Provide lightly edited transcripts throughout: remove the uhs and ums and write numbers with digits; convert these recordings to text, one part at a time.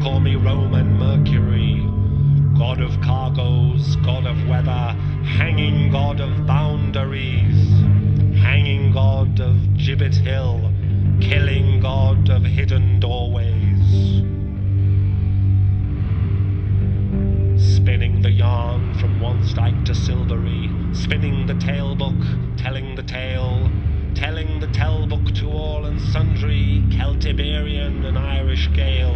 call me Roman Mercury, god of cargoes, god of weather, hanging god of boundaries, hanging god of Gibbet Hill, killing god of hidden doorways. Spinning the yarn from one stike to Silbury, spinning the tale book, telling the tale, telling the tell book to all and sundry, Celtiberian and Irish Gael.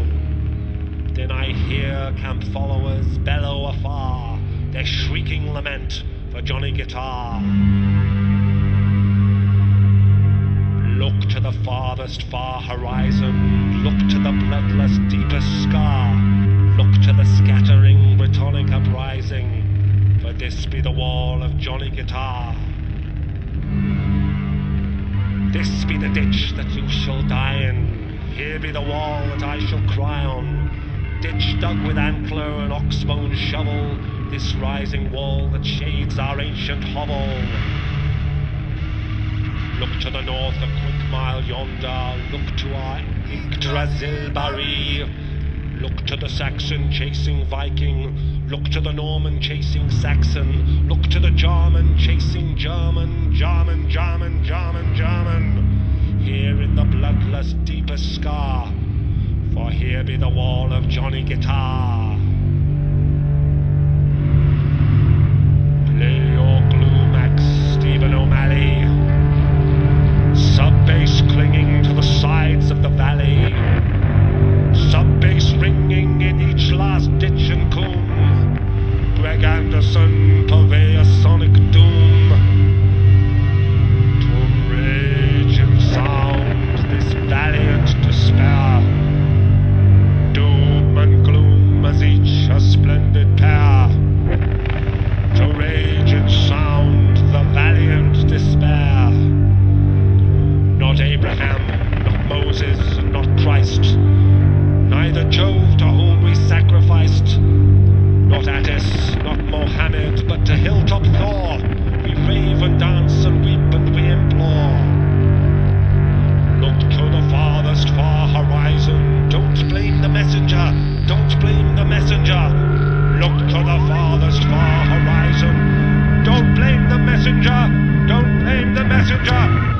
Then I hear camp followers bellow afar their shrieking lament for Johnny Guitar. Look to the farthest far horizon, look to the bloodless deepest scar, look to the scattering Brittonic uprising, for this be the wall of Johnny Guitar. This be the ditch that you shall die in, here be the wall that I shall cry on, ditch dug with antler and oxbone shovel, this rising wall that shades our ancient hovel. Look to the north a quick mile yonder, look to our Yggdrasil. Look to the Saxon chasing Viking, look to the Norman chasing Saxon, look to the German chasing German, German, German, German, German. Here in the bloodless deepest scar, for here be the wall of Johnny Guitar. Play your Glumax, Stephen O'Malley, sub-bass clinging to the sides of the valley, sub-bass ringing in each last ditch and combe. Greg Anderson, purveyor sonic doom. To rage and sound this valiant despair. Doom and gloom as each a splendid pair. To rage and sound the valiant despair. Not Abraham, not Moses, not Christ, neither Jove to whom we sacrificed, not Attis, not Mohammed, but to hilltop Thor, we rave and dance and weep and we implore. Look to the farthest far horizon, don't blame the messenger, don't blame the messenger. Look to the farthest far horizon, don't blame the messenger, don't blame the messenger.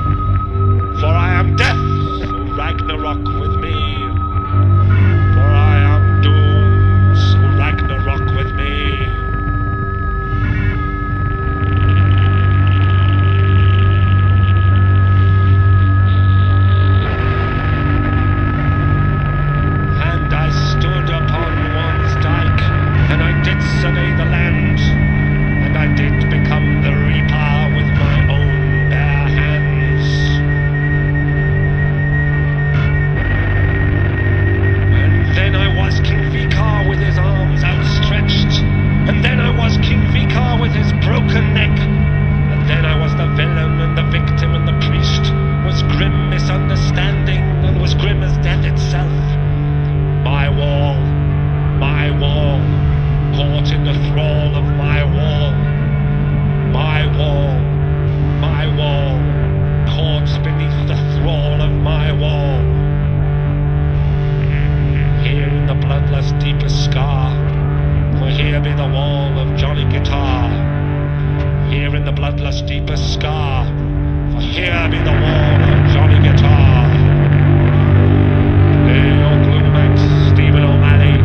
For I am death, so Ragnarok with me. For I am doom, so Ragnarok with me. And I stood upon one's dyke, and I did survey the land, and I did become the reaper with my own bare hands. Then I was King Vikar with his arms outstretched, and then I was King Vikar with his broken neck, and then I was the villain and the victim and the priest, was grim misunderstanding and was grim as death itself. My wall, caught in the thrall of my wall, my wall, caught beneath the thrall of my wall. Here in the bloodless deepest scar, for here be the wall of Johnny Guitar. Here in the bloodless deepest scar, for here be the wall of Johnny Guitar. Play your Glumax, Stephen O'Malley,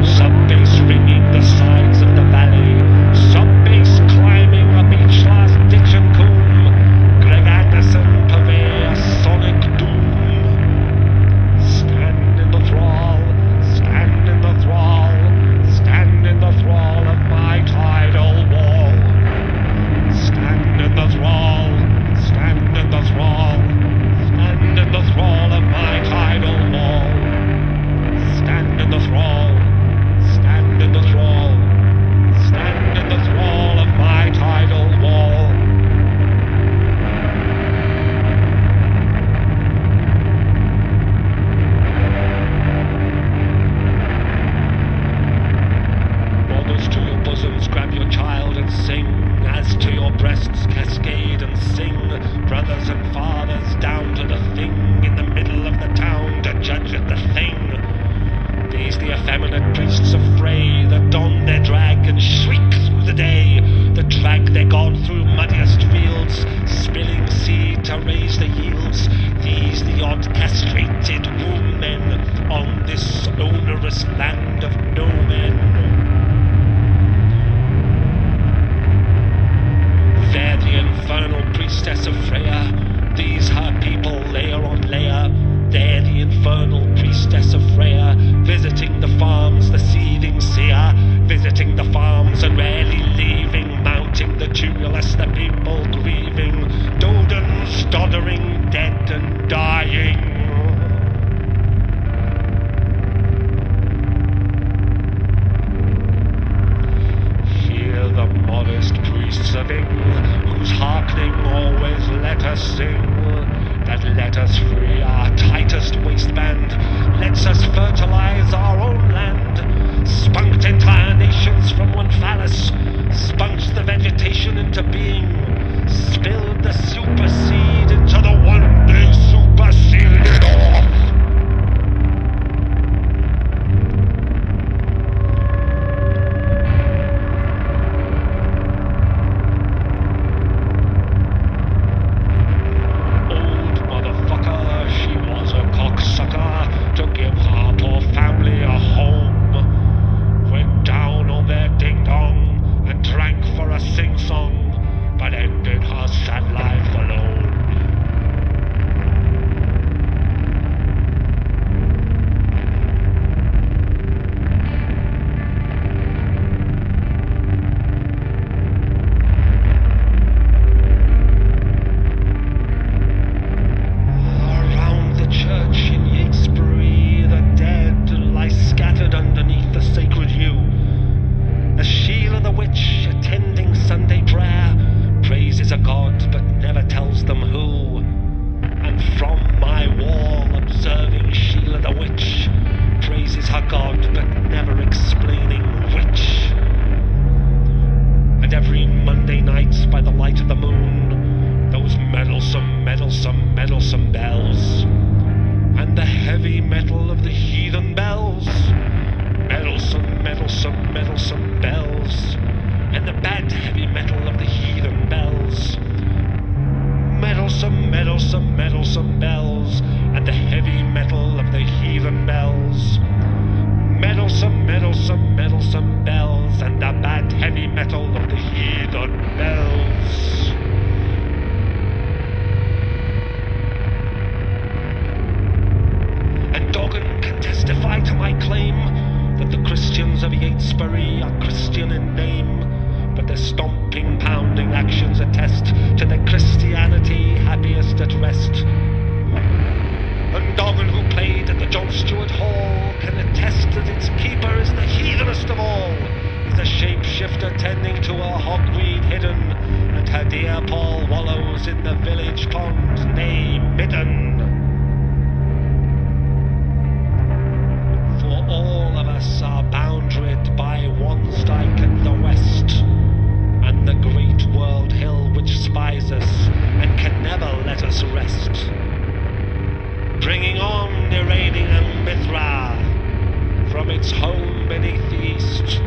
sub-bass ringing the sides of the valley, sub-bass climbing up each last ditch and combe. Greg Anderson, purveyor sonic doom. Stand in the thrall, stand in the thrall, stand in the thrall of my tidal wall. Stand in the thrall, stand in the thrall. males, these the odd castrated womb men on this onerous land of no men. There the infernal priestess of Freya, these her people layer on layer. There the infernal priestess of Freya, visiting the farms, the seething seer, visiting the farms and rarely leaving, mounting the tumulus, the people grieving, Dodens doddering, dead and dying. Hear the modest priests of Ing, whose hearkening always let us sing, that let us free our tightest waistband, lets us fertilize our own land, spunked entire nations from one phallus, spunked the vegetation into being, spilled the super seed into the one day super sealed it off. Meddlesome bells, and the heavy metal of the heathen bells. Meddlesome bells, and the bad heavy metal of the heathen bells. Meddlesome bells, and the heavy metal of the heathen bells. Meddlesome bells, and the bad heavy metal of the heathen bells. Testify to my claim that the Christians of Yatesbury are Christian in name, but their stomping, pounding actions attest to their Christianity happiest at rest. And Doggan, who played at the John Stuart Hall, can attest that its keeper is the heathenest of all. He's a shapeshifter tending to a hogweed hidden, and her dear Paul wallows in the village pond, nay, midden. All of us are boundaried by Wansdyke at the west, and the great world hill which spies us and can never let us rest, bringing on Iranian Mithra from its home beneath the east.